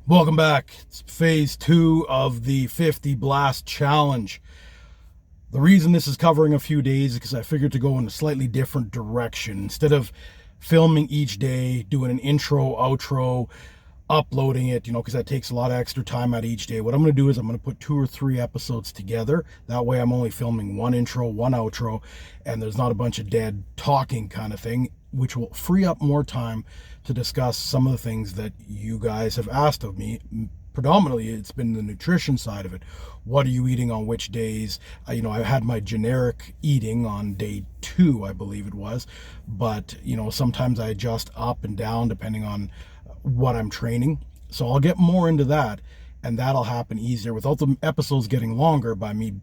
Welcome back. It's phase 2 of the 50Blast challenge. The reason this is covering a few days is because I figured to go in a slightly different direction. Instead of filming each day, doing an intro, outro, uploading it, because that takes a lot of extra time out of each day. What I'm going to do is I'm going to put 2 or 3 episodes together. That way I'm only filming one intro, one outro, and there's not a bunch of dead talking kind of thing, which will free up more time to discuss some of the things that you guys have asked of me. Predominantly, it's been the nutrition side of it. What are you eating on which days? I had my generic eating on day 2, I believe it was. But, sometimes I adjust up and down depending on what I'm training. So I'll get more into that, and that'll happen easier without the episodes getting longer by me,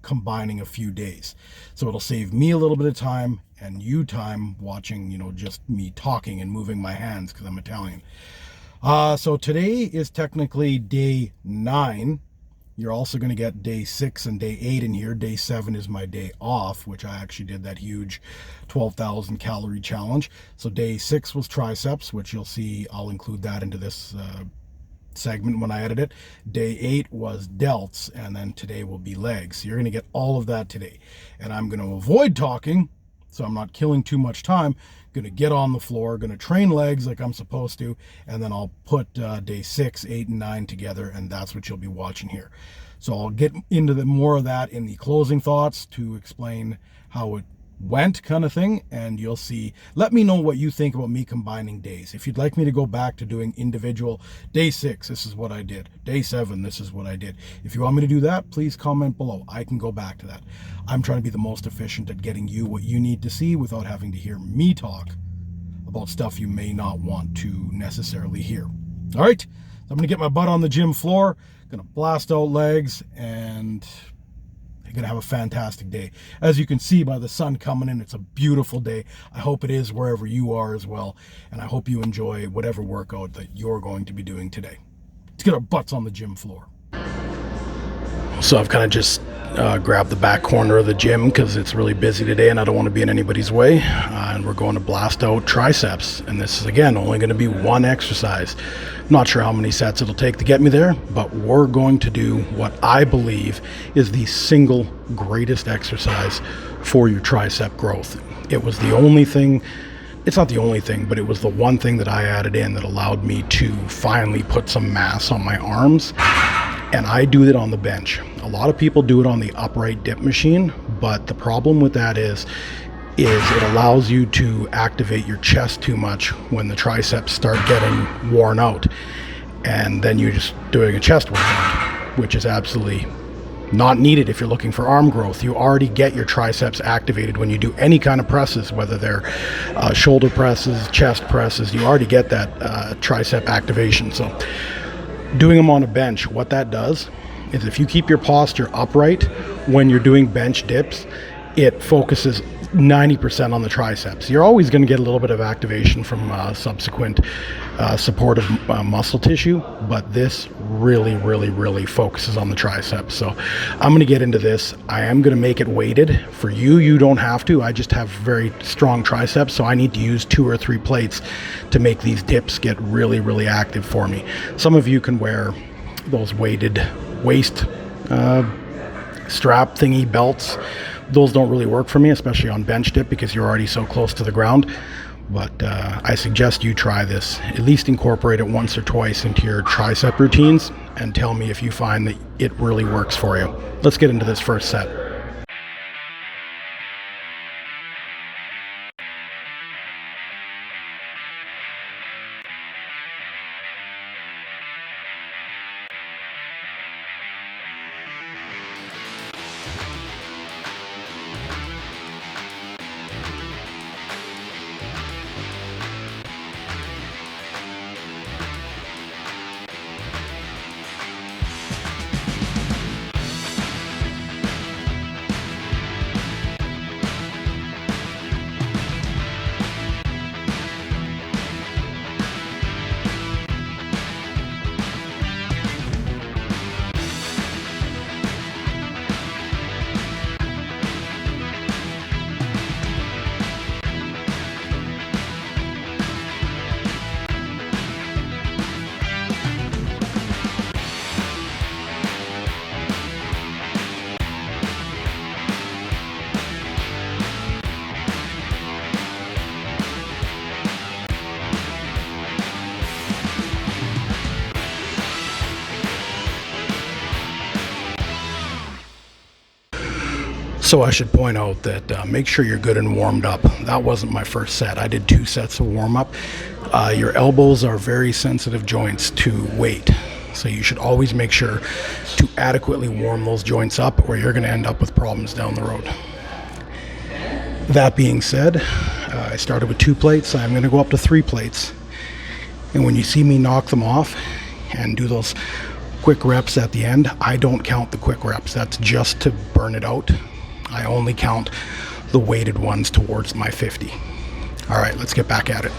combining a few days. So it'll save me a little bit of time and you time watching, just me talking and moving my hands because I'm Italian. So today is technically day 9. You're also going to get day 6 and day 8 in here. Day 7 is my day off, which I actually did that huge 12,000 calorie challenge. So day 6 was triceps, which you'll see I'll include that into this segment when I edit it. Day 8 was delts, and then today will be legs. So you're going to get all of that today. And I'm going to avoid talking, so I'm not killing too much time. Going to get on the floor, going to train legs like I'm supposed to, and then I'll put day 6, 8, and 9 together, and that's what you'll be watching here. So I'll get into more of that in the closing thoughts to explain how it went kind of thing, and you'll see. Let me know what you think about me combining days. If you'd like me to go back to doing individual, day 6, this is what I did. Day 7, this is what I did. If you want me to do that, please comment below. I can go back to that. I'm trying to be the most efficient at getting you what you need to see without having to hear me talk about stuff you may not want to necessarily hear. All right, so I'm gonna get my butt on the gym floor, gonna blast out legs, and gonna have a fantastic day. As you can see by the sun coming in, it's a beautiful day. I hope it is wherever you are as well, and I hope you enjoy whatever workout that you're going to be doing today. Let's get our butts on the gym floor. So I've kind of just grabbed the back corner of the gym because it's really busy today and I don't want to be in anybody's way, and we're going to blast out triceps, and this is again only going to be one exercise. I'm not sure how many sets it'll take to get me there, but we're going to do what I believe is the single greatest exercise for your tricep growth. It was the only thing, it's not the only thing, but it was the one thing that I added in that allowed me to finally put some mass on my arms. And I do it on the bench. A lot of people do it on the upright dip machine, but the problem with that is it allows you to activate your chest too much when the triceps start getting worn out. And then you're just doing a chest workout, which is absolutely not needed if you're looking for arm growth. You already get your triceps activated when you do any kind of presses, whether they're shoulder presses, chest presses. You already get that tricep activation. So doing them on a bench, what that does is if you keep your posture upright when you're doing bench dips, it focuses 90% on the triceps. You're always going to get a little bit of activation from subsequent supportive muscle tissue, but this really focuses on the triceps. So I'm going to get into this. I am going to make it weighted. For you, you don't have to. I just have very strong triceps, so I need to use 2 or 3 plates to make these dips get really active for me. Some of you can wear those weighted waist strap thingy belts. Those don't really work for me, especially on bench dip because you're already so close to the ground. But I suggest you try this. At least incorporate it once or twice into your tricep routines and tell me if you find that it really works for you. Let's get into this first set. So I should point out that make sure you're good and warmed up. That wasn't my first set. I did 2 sets of warm up. Your elbows are very sensitive joints to weight. So you should always make sure to adequately warm those joints up, or you're going to end up with problems down the road. That being said, I started with 2 plates. I'm going to go up to 3 plates. And when you see me knock them off and do those quick reps at the end, I don't count the quick reps. That's just to burn it out. I only count the weighted ones towards my 50. All right, let's get back at it.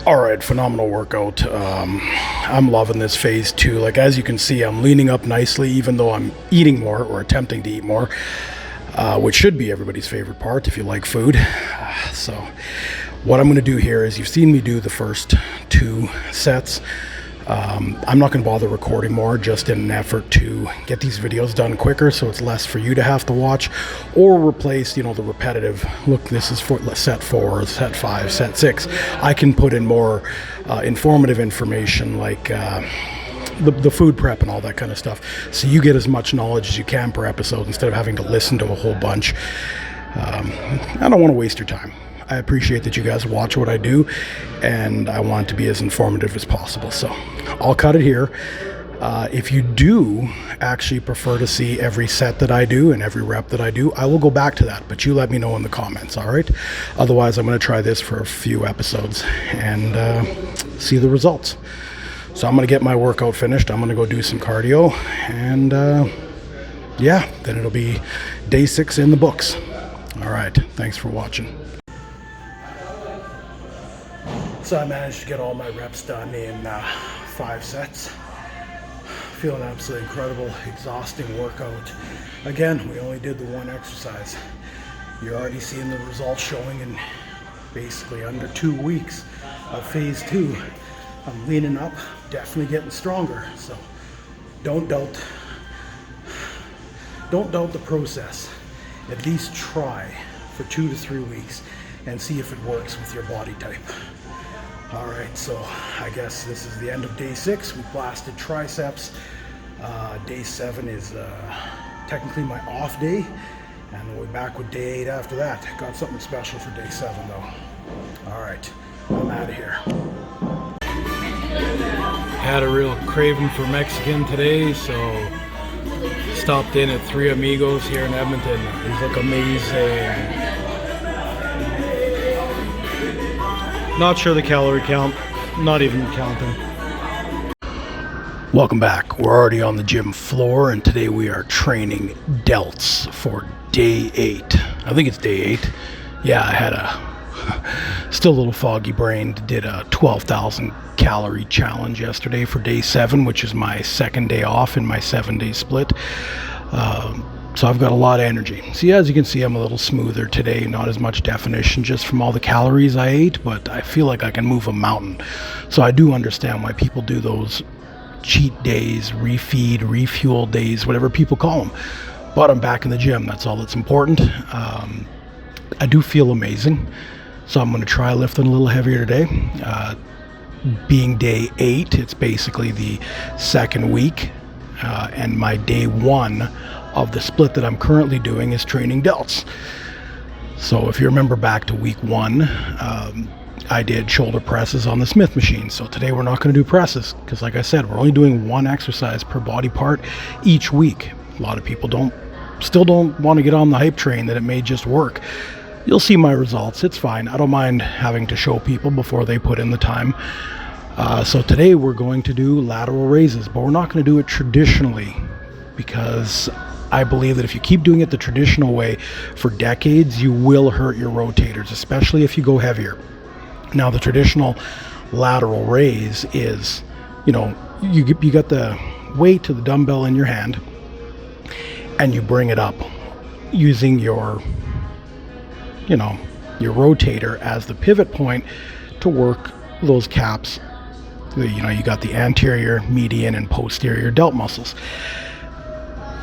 All right, phenomenal workout. I'm loving this phase 2. Like, as you can see, I'm leaning up nicely, even though I'm eating more or attempting to eat more, which should be everybody's favorite part if you like food. So what I'm going to do here is, you've seen me do the first 2 sets. I'm not going to bother recording more, just in an effort to get these videos done quicker, so it's less for you to have to watch, or replace, the repetitive, look, this is for set 4, set 5, set 6. I can put in more informative information, like the food prep and all that kind of stuff, so you get as much knowledge as you can per episode instead of having to listen to a whole bunch. I don't want to waste your time. I appreciate that you guys watch what I do, and I want it to be as informative as possible. So I'll cut it here. If you do actually prefer to see every set that I do and every rep that I do, I will go back to that, but you let me know in the comments, all right? Otherwise, I'm going to try this for a few episodes and see the results. So I'm going to get my workout finished. I'm going to go do some cardio, and yeah, then it'll be day 6 in the books. All right, thanks for watching. So I managed to get all my reps done in 5 sets. Feeling absolutely incredible, exhausting workout. Again, we only did the 1 exercise. You're already seeing the results showing in basically under 2 weeks of phase 2. I'm leaning up, definitely getting stronger. So don't doubt the process. At least try for 2 to 3 weeks and see if it works with your body type. All right, so I guess this is the end of day 6. We blasted triceps. Day 7 is technically my off day, and we'll be back with day 8 after that. Got something special for day 7 though. All right, I'm out of here. Had a real craving for Mexican today, so stopped in at 3 Amigos here in Edmonton. These look amazing. Not sure the calorie count, not even counting. Welcome back. We're already on the gym floor, and today we are training delts for day 8. I think it's day 8. Yeah, I had still a little foggy brain. Did a 12,000 calorie challenge yesterday for day 7, which is my 2nd day off in my 7-day split. So I've got a lot of energy. See, as you can see, I'm a little smoother today, not as much definition just from all the calories I ate, but I feel like I can move a mountain. So I do understand why people do those cheat days, refeed, refuel days, whatever people call them. But I'm back in the gym. That's all that's important. I do feel amazing. So I'm going to try lifting a little heavier today. Being day 8, it's basically the 2nd week. And my day 1 of the split that I'm currently doing is training delts. So if you remember back to week 1, I did shoulder presses on the Smith machine. So today we're not going to do presses because, like I said, we're only doing 1 exercise per body part each week. A lot of people still don't want to get on the hype train that it may just work. You'll see my results. It's fine. I don't mind having to show people before they put in the time. So today we're going to do lateral raises, but we're not going to do it traditionally, because I believe that if you keep doing it the traditional way for decades, you will hurt your rotators, especially if you go heavier. Now, the traditional lateral raise is, you got the weight to the dumbbell in your hand, and you bring it up using your rotator as the pivot point to work those caps. You got the anterior, median, and posterior delt muscles.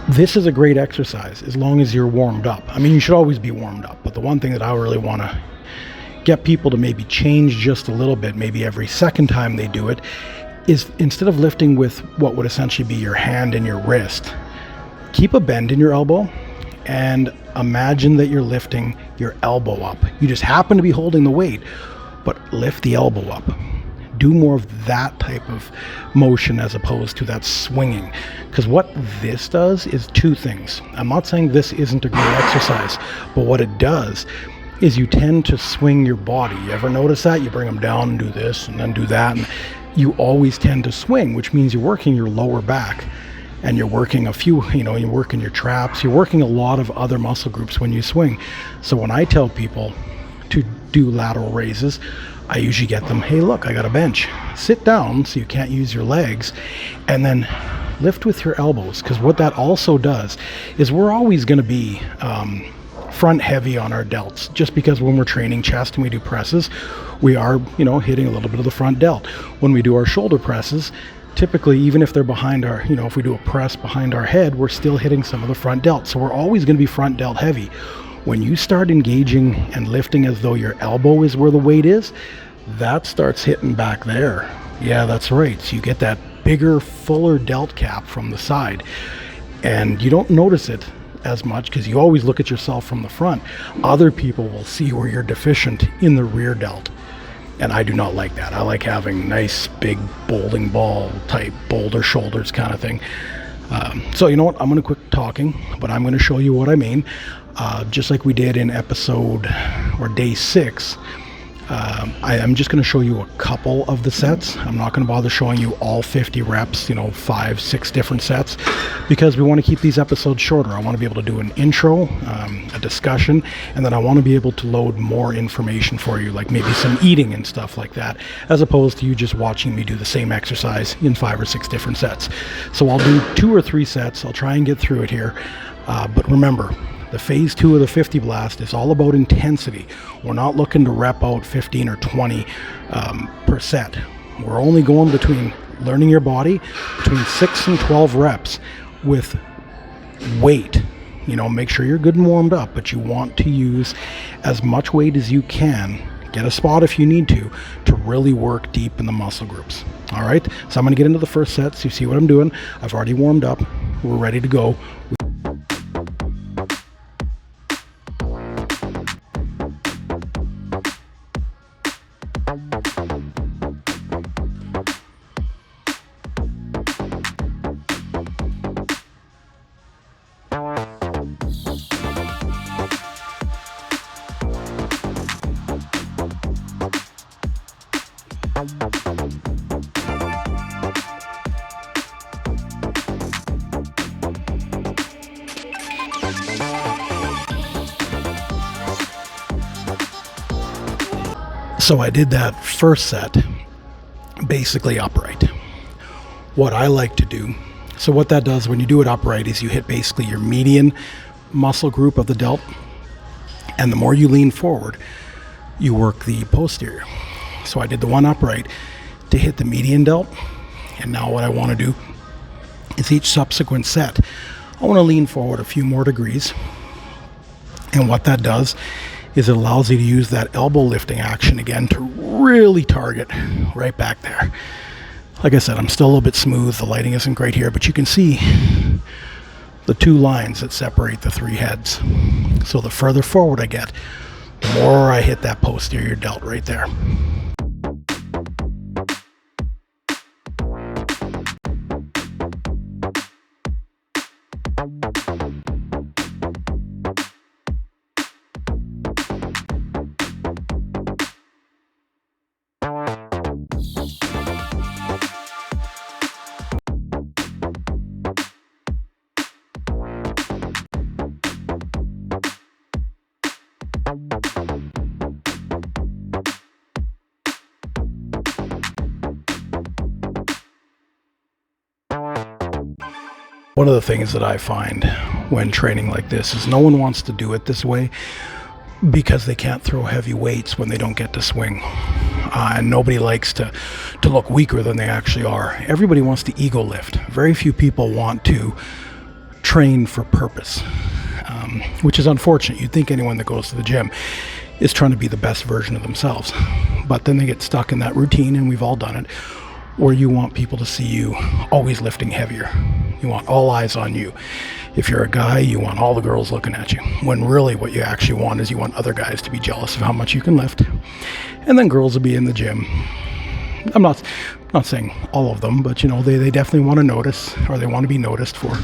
This is a great exercise as long as you're warmed up. I mean, you should always be warmed up, but the one thing that I really want to get people to maybe change just a little bit, maybe every second time they do it, is instead of lifting with what would essentially be your hand and your wrist, keep a bend in your elbow and imagine that you're lifting your elbow up. You just happen to be holding the weight, but lift the elbow up. Do more of that type of motion as opposed to that swinging. Because what this does is two things. I'm not saying this isn't a great exercise, but what it does is you tend to swing your body. You ever notice that? You bring them down and do this and then do that. And you always tend to swing, which means you're working your lower back and you're working you're working your traps. You're working a lot of other muscle groups when you swing. So when I tell people to do lateral raises, I usually get them, hey, look, I got a bench. Sit down so you can't use your legs, and then lift with your elbows. Because what that also does is we're always going to be front heavy on our delts, just because when we're training chest and we do presses, we are, hitting a little bit of the front delt. When we do our shoulder presses, typically, even if they're behind our, if we do a press behind our head, we're still hitting some of the front delt. So we're always going to be front delt heavy. When you start engaging and lifting as though your elbow is where the weight is, that starts hitting back there. Yeah, that's right. So you get that bigger, fuller delt cap from the side. And you don't notice it as much because you always look at yourself from the front. Other people will see where you're deficient in the rear delt. And I do not like that. I like having nice, big, bowling ball type boulder shoulders kind of thing. So you know what? I'm going to quit talking, but I'm going to show you what I mean. Just like we did in day 6, I'm just going to show you a couple of the sets. I'm not going to bother showing you all 50 reps, 5, 6 different sets, because we want to keep these episodes shorter. I want to be able to do an intro, a discussion, and then I want to be able to load more information for you, like maybe some eating and stuff like that, as opposed to you just watching me do the same exercise in 5 or 6 different sets. So I'll do 2 or 3 sets. I'll try and get through it here. But remember, the phase 2 of the 50 Blast is all about intensity. We're not looking to rep out 15 or 20 per set. We're only going between learning your body between 6 and 12 reps with weight. Make sure you're good and warmed up, but you want to use as much weight as you can. Get a spot if you need to really work deep in the muscle groups. All right, so I'm going to get into the first set so you see what I'm doing. I've already warmed up. We're ready to go. So I did that first set basically upright. What I like to do, so what that does when you do it upright is you hit basically your median muscle group of the delt, and the more you lean forward, you work the posterior. So I did the one upright to hit the median delt, and now what I want to do is each subsequent set, I want to lean forward a few more degrees, and what that does is it allows you to use that elbow lifting action again to really target right back there. Like I said, I'm still a little bit smooth. The lighting isn't great here, but you can see the 2 lines that separate the 3 heads. So the further forward I get, the more I hit that posterior delt right there. One of the things that I find when training like this is no one wants to do it this way because they can't throw heavy weights when they don't get to swing. And nobody likes to look weaker than they actually are. Everybody wants to ego lift. Very few people want to train for purpose, which is unfortunate. You'd think anyone that goes to the gym is trying to be the best version of themselves. But then they get stuck in that routine, and we've all done it, where you want people to see you always lifting heavier. You want all eyes on you. If you're a guy, you want all the girls looking at you. When really what you actually want is you want other guys to be jealous of how much you can lift. And then girls will be in the gym. I'm not saying all of them, but they definitely want to notice, or they want to be noticed for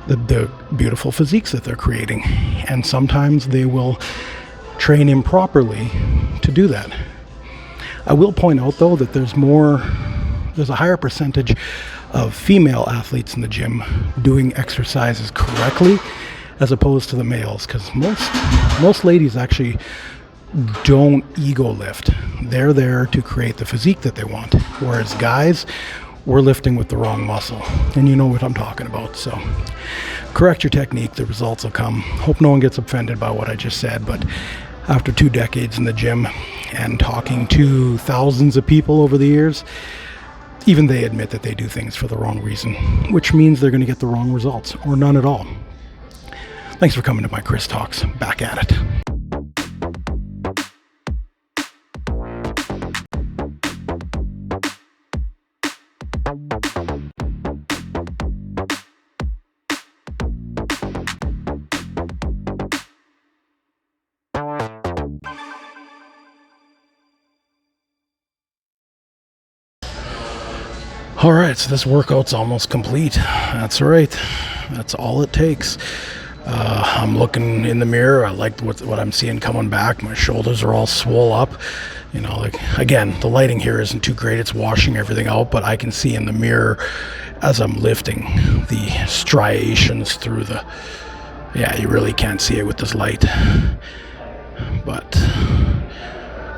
the beautiful physiques that they're creating. And sometimes they will train improperly to do that. I will point out though that there's a higher percentage of female athletes in the gym doing exercises correctly as opposed to the males, because most ladies actually don't ego lift. They're there to create the physique that they want, whereas guys, we're lifting with the wrong muscle, and you know what I'm talking about. So correct your technique, the results will come. Hope no one gets offended by what I just said, but after 2 decades in the gym and talking to thousands of people over the years, even they admit that they do things for the wrong reason, which means they're going to get the wrong results, or none at all. Thanks for coming to my Chris Talks. Back at it. All right, so this workout's almost complete. That's right. That's all it takes. I'm looking in the mirror. I like what I'm seeing coming back. My shoulders are all swole up. Again, the lighting here isn't too great. It's washing everything out, but I can see in the mirror as I'm lifting the striations through you really can't see it with this light. But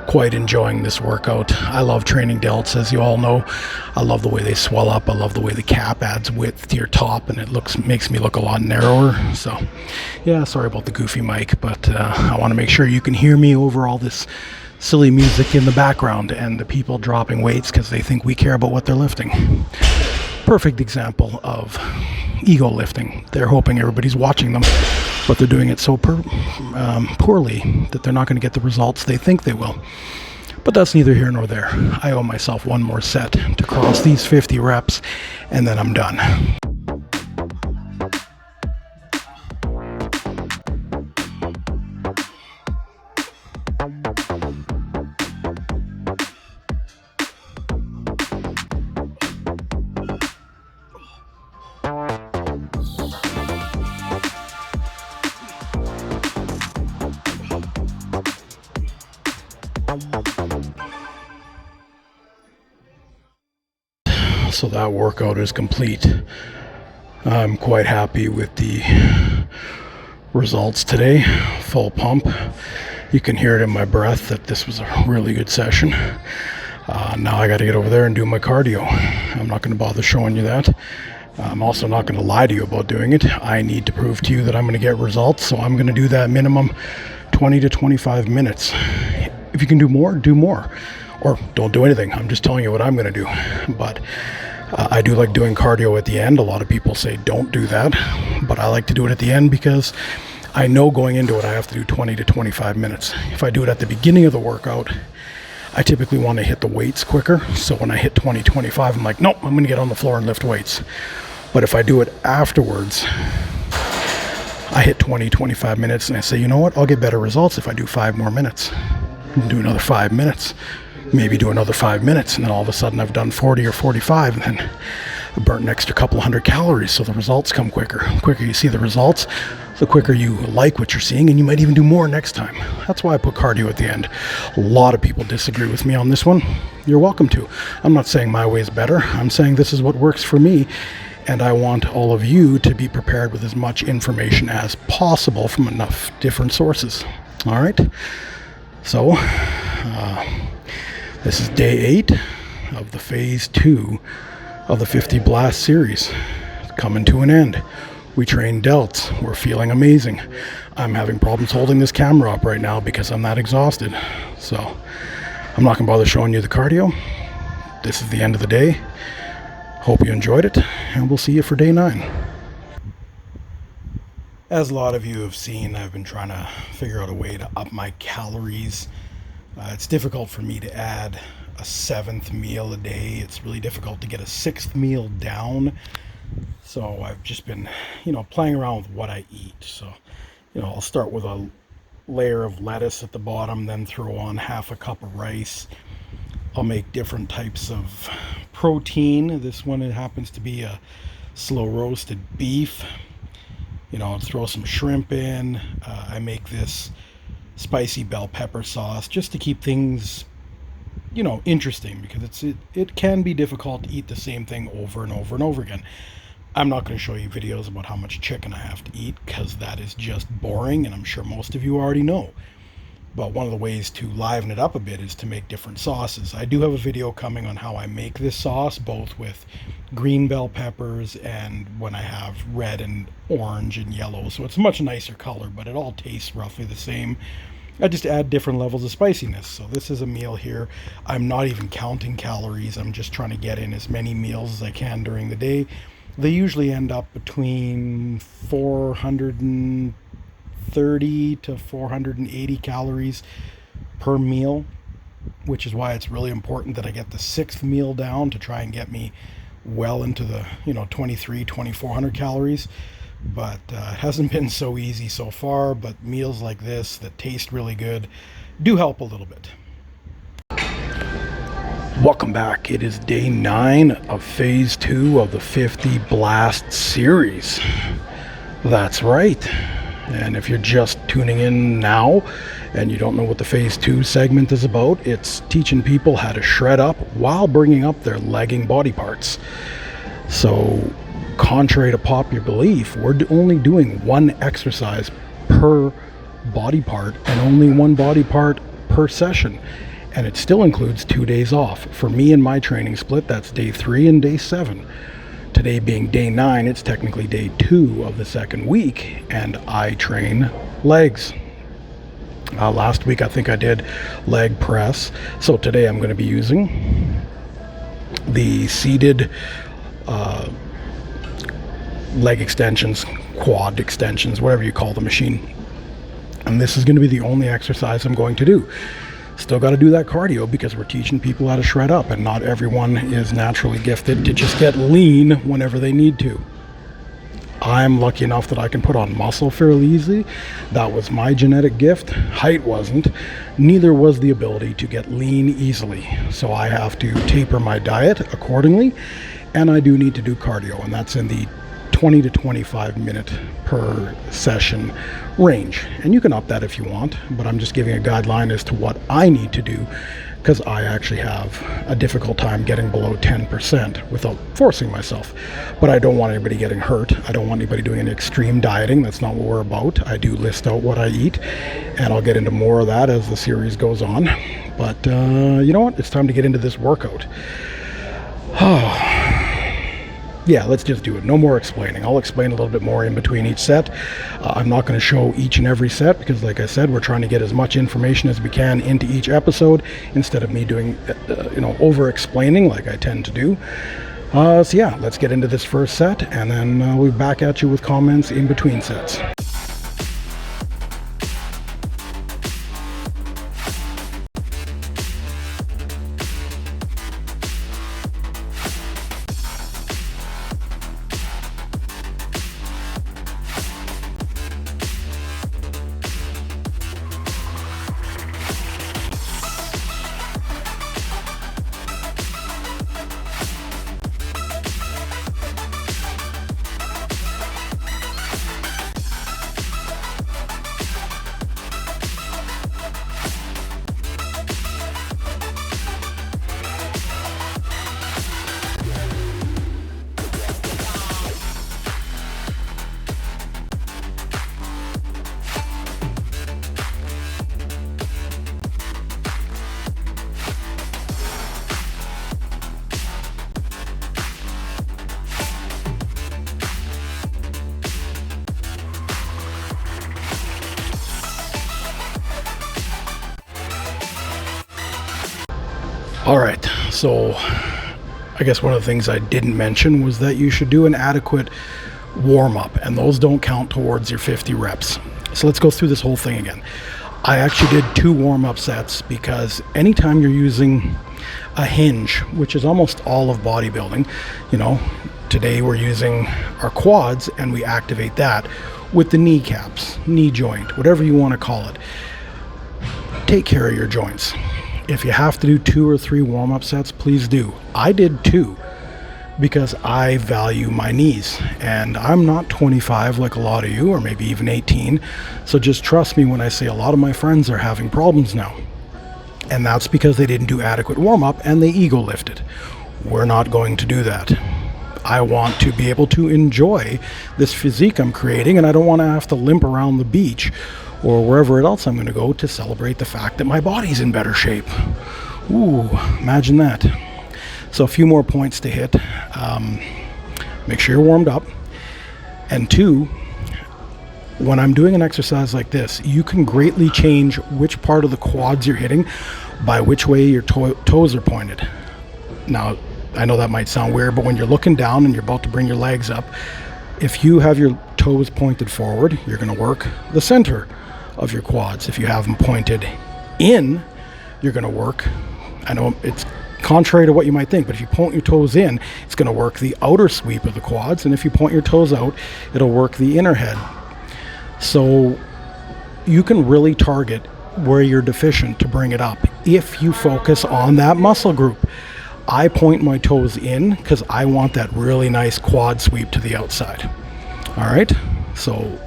quite enjoying this workout. I love training delts, as you all know. I love the way they swell up. I love the way the cap adds width to your top, and it makes me look a lot narrower. So yeah, sorry about the goofy mic, but I want to make sure you can hear me over all this silly music in the background and the people dropping weights because they think we care about what they're lifting. Perfect example of ego lifting. They're hoping everybody's watching them, but they're doing it so poorly that they're not going to get the results they think they will. But that's neither here nor there. I owe myself one more set to cross these 50 reps, and then I'm done. So that workout is complete. I'm quite happy with the results today. Full pump. You can hear it in my breath that this was a really good session. Now I got to get over there and do my cardio. I'm not going to bother showing you that. I'm also not going to lie to you about doing it. I need to prove to you that I'm going to get results, so I'm going to do that minimum 20 to 25 minutes. If you can do more, do more. Or don't do anything. I'm just telling you what I'm going to do. But I do like doing cardio at the end. A lot of people say don't do that, but I like to do it at the end because I know going into it I have to do 20 to 25 minutes. If I do it at the beginning of the workout, I typically want to hit the weights quicker. So when I hit 20, 25, I'm like, nope, I'm going to get on the floor and lift weights. But if I do it afterwards, I hit 20, 25 minutes and I say, you know what, I'll get better results if I do 5 more minutes. Do another 5 minutes. Maybe do another 5 minutes, and then all of a sudden I've done 40 or 45, and then I burnt an extra couple hundred calories, so the results come quicker. The quicker you see the results, the quicker you like what you're seeing, and you might even do more next time. That's why I put cardio at the end. A lot of people disagree with me on this one. You're welcome to. I'm not saying my way is better. I'm saying this is what works for me, and I want all of you to be prepared with as much information as possible from enough different sources. All right? So, this is day 8 of the phase 2 of the 50 Blast series. coming to an end. We trained delts. We're feeling amazing. I'm having problems holding this camera up right now because I'm that exhausted. So I'm not going to bother showing you the cardio. This is the end of the day. Hope you enjoyed it, and we'll see you for day 9. As a lot of you have seen, I've been trying to figure out a way to up my calories. It's difficult for me to add a 7th meal a day. It's really difficult to get a 6th meal down. So I've just been, playing around with what I eat. So, I'll start with a layer of lettuce at the bottom, then throw on half a cup of rice. I'll make different types of protein. This one, it happens to be a slow roasted beef. I'll throw some shrimp in. I make this spicy bell pepper sauce just to keep things, interesting, because it can be difficult to eat the same thing over and over and over again. I'm not going to show you videos about how much chicken I have to eat, because that is just boring, and I'm sure most of you already know. But one of the ways to liven it up a bit is to make different sauces. I do have a video coming on how I make this sauce, both with green bell peppers and when I have red and orange and yellow. So it's a much nicer color, but it all tastes roughly the same. I just add different levels of spiciness. So this is a meal here. I'm not even counting calories. I'm just trying to get in as many meals as I can during the day. They usually end up between 430 to 480 calories per meal, which is why it's really important that I get the 6th meal down to try and get me well into the 2,400 calories. But it hasn't been so easy so far, but meals like this that taste really good do help a little bit. Welcome back. It is day 9 of phase 2 of the 50Blast series. That's right. And if you're just tuning in now and you don't know what the phase 2 segment is about, it's teaching people how to shred up while bringing up their lagging body parts. So, contrary to popular belief, we're only doing one exercise per body part and only one body part per session. And it still includes 2 days off. For me and my training split, that's day 3 and day 7. Today being day 9, it's technically day 2 of the 2nd week, and I train legs. Last week I think I did leg press, so today I'm going to be using the seated leg extensions, quad extensions, whatever you call the machine. And this is going to be the only exercise I'm going to do. Still got to do that cardio because we're teaching people how to shred up, and not everyone is naturally gifted to just get lean whenever they need to. I'm lucky enough that I can put on muscle fairly easily. That was my genetic gift. Height wasn't. Neither was the ability to get lean easily. So I have to taper my diet accordingly, and I do need to do cardio, and that's in the 20 to 25 minute per session range. And you can up that if you want, but I'm just giving a guideline as to what I need to do, because I actually have a difficult time getting below 10% without forcing myself. But I don't want anybody getting hurt. I don't want anybody doing any extreme dieting. That's not what we're about. I do list out what I eat, and I'll get into more of that as the series goes on. But you know what? It's time to get into this workout. Yeah, let's just do it. No more explaining. I'll explain a little bit more in between each set. I'm not going to show each and every set because, like I said, we're trying to get as much information as we can into each episode instead of me doing, over-explaining like I tend to do. So yeah, let's get into this first set, and then we'll be back at you with comments in between sets. All right, so I guess one of the things I didn't mention was that you should do an adequate warm-up, and those don't count towards your 50 reps. So let's go through this whole thing again. I actually did 2 warm-up sets because anytime you're using a hinge, which is almost all of bodybuilding, today we're using our quads and we activate that with the kneecaps, knee joint, whatever you want to call it. Take care of your joints. If you have to do 2 or 3 warm-up sets, please do. I did 2 because I value my knees, and I'm not 25 like a lot of you, or maybe even 18. So just trust me when I say a lot of my friends are having problems now. And that's because they didn't do adequate warm-up and they ego lifted. We're not going to do that. I want to be able to enjoy this physique I'm creating, and I don't want to have to limp around the beach or wherever else I'm going to go to celebrate the fact that my body's in better shape. Ooh, imagine that. So a few more points to hit. Make sure you're warmed up. And 2, when I'm doing an exercise like this, you can greatly change which part of the quads you're hitting by which way your toes are pointed. Now, I know that might sound weird, but when you're looking down and you're about to bring your legs up, if you have your toes pointed forward, you're going to work the center of your quads. If you have them pointed in, you're going to work, I know it's contrary to what you might think, but if you point your toes in, it's going to work the outer sweep of the quads, and if you point your toes out, it'll work the inner head. So you can really target where you're deficient to bring it up if you focus on that muscle group. I point my toes in because I want that really nice quad sweep to the outside. All right, so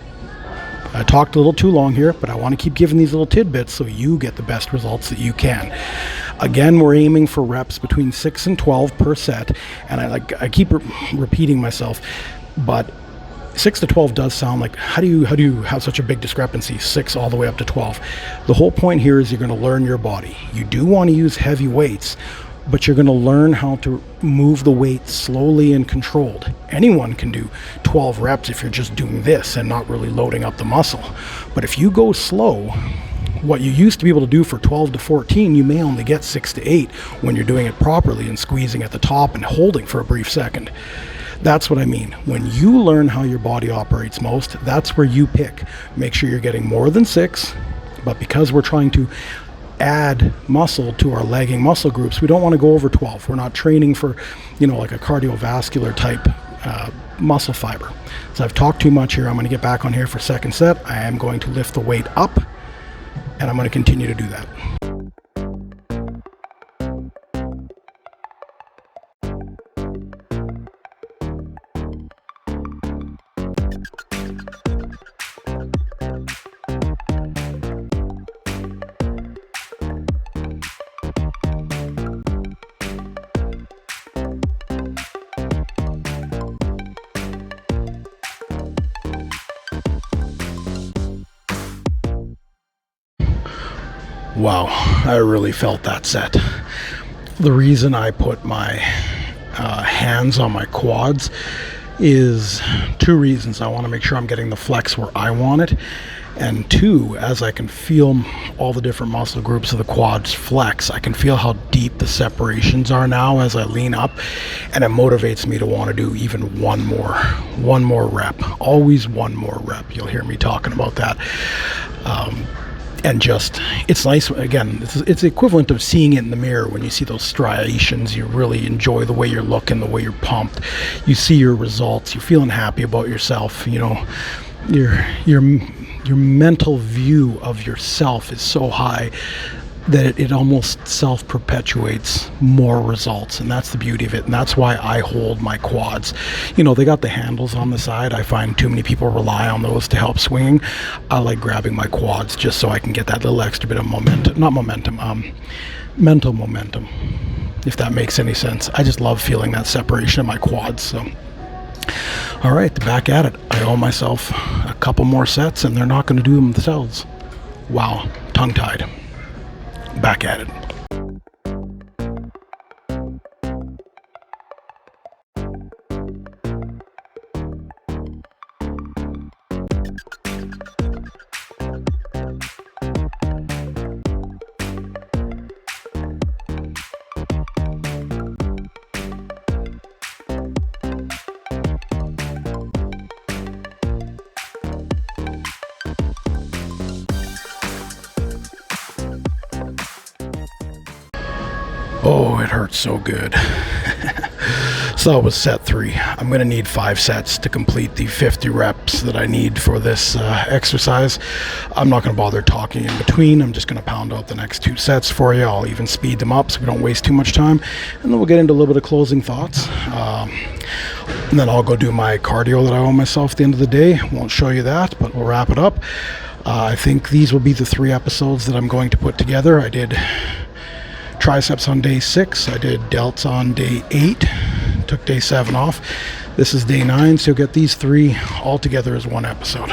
I talked a little too long here, but I want to keep giving these little tidbits so you get the best results that you can. Again, we're aiming for reps between 6 and 12 per set, and I keep repeating myself, but 6 to 12 does sound like, how do you have such a big discrepancy, 6 all the way up to 12? The whole point here is you're going to learn your body. You do want to use heavy weights, but you're going to learn how to move the weight slowly and controlled. Anyone can do 12 reps if you're just doing this and not really loading up the muscle. But if you go slow, what you used to be able to do for 12 to 14, you may only get 6 to 8 when you're doing it properly and squeezing at the top and holding for a brief second. That's what I mean. When you learn how your body operates most, that's where you pick. Make sure you're getting more than 6, but because we're trying to add muscle to our lagging muscle groups, we don't want to go over 12. We're not training for, like a cardiovascular type muscle fiber. So I've talked too much here. I'm going to get back on here for second set. I am going to lift the weight up, and I'm going to continue to do that. Wow, I really felt that set. The reason I put my hands on my quads is 2 reasons. I want to make sure I'm getting the flex where I want it, and 2, as I can feel all the different muscle groups of the quads flex, I can feel how deep the separations are now as I lean up, and it motivates me to want to do even one more rep. Always one more rep. You'll hear me talking about that. And just, it's nice, again, it's the equivalent of seeing it in the mirror. When you see those striations, you really enjoy the way you're looking, the way you're pumped. You see your results, you're feeling happy about yourself. Your mental view of yourself is so high that it almost self-perpetuates more results, and that's the beauty of it, and that's why I hold my quads. They got the handles on the side. I find too many people rely on those to help swinging. I like grabbing my quads just so I can get that little extra bit of mental momentum, if that makes any sense. I just love feeling that separation of my quads. So all right, back at it. I owe myself a couple more sets, and they're not going to do them themselves. Wow, tongue-tied. Back at it. Oh, it hurts so good. So that was set 3. I'm going to need 5 sets to complete the 50 reps that I need for this exercise. I'm not going to bother talking in between. I'm just going to pound out the next 2 sets for you. I'll even speed them up so we don't waste too much time. And then we'll get into a little bit of closing thoughts. And then I'll go do my cardio that I owe myself at the end of the day. Won't show you that, but we'll wrap it up. I think these will be the 3 episodes that I'm going to put together. I did triceps on day 6. I did delts on day 8. Took day 7 off. This is day 9, so you'll get these 3 all together as one episode.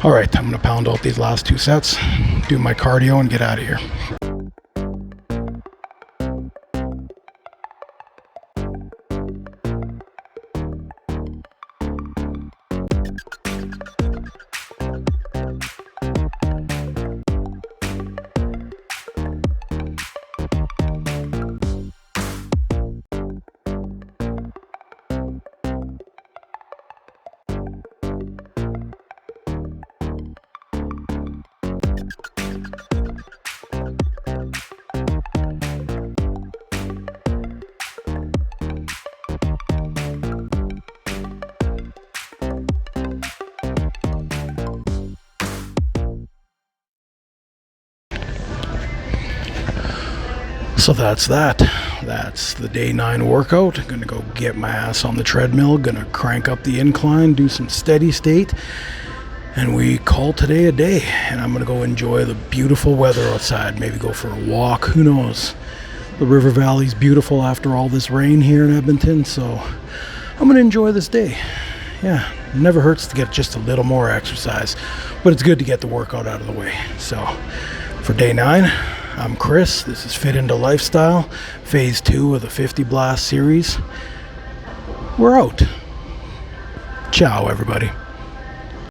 All right, I'm going to pound out these last 2 sets, do my cardio, and get out of here. So that's that. That's the day 9 workout. Gonna go get my ass on the treadmill, gonna crank up the incline, do some steady state, and we call today a day. And I'm gonna go enjoy the beautiful weather outside, maybe go for a walk, who knows. The river valley's beautiful after all this rain here in Edmonton, so I'm gonna enjoy this day. Yeah, it never hurts to get just a little more exercise, but it's good to get the workout out of the way. So for day 9, I'm Chris. This is Fit Into Lifestyle, phase 2 of the 50Blast series. We're out. Ciao, everybody.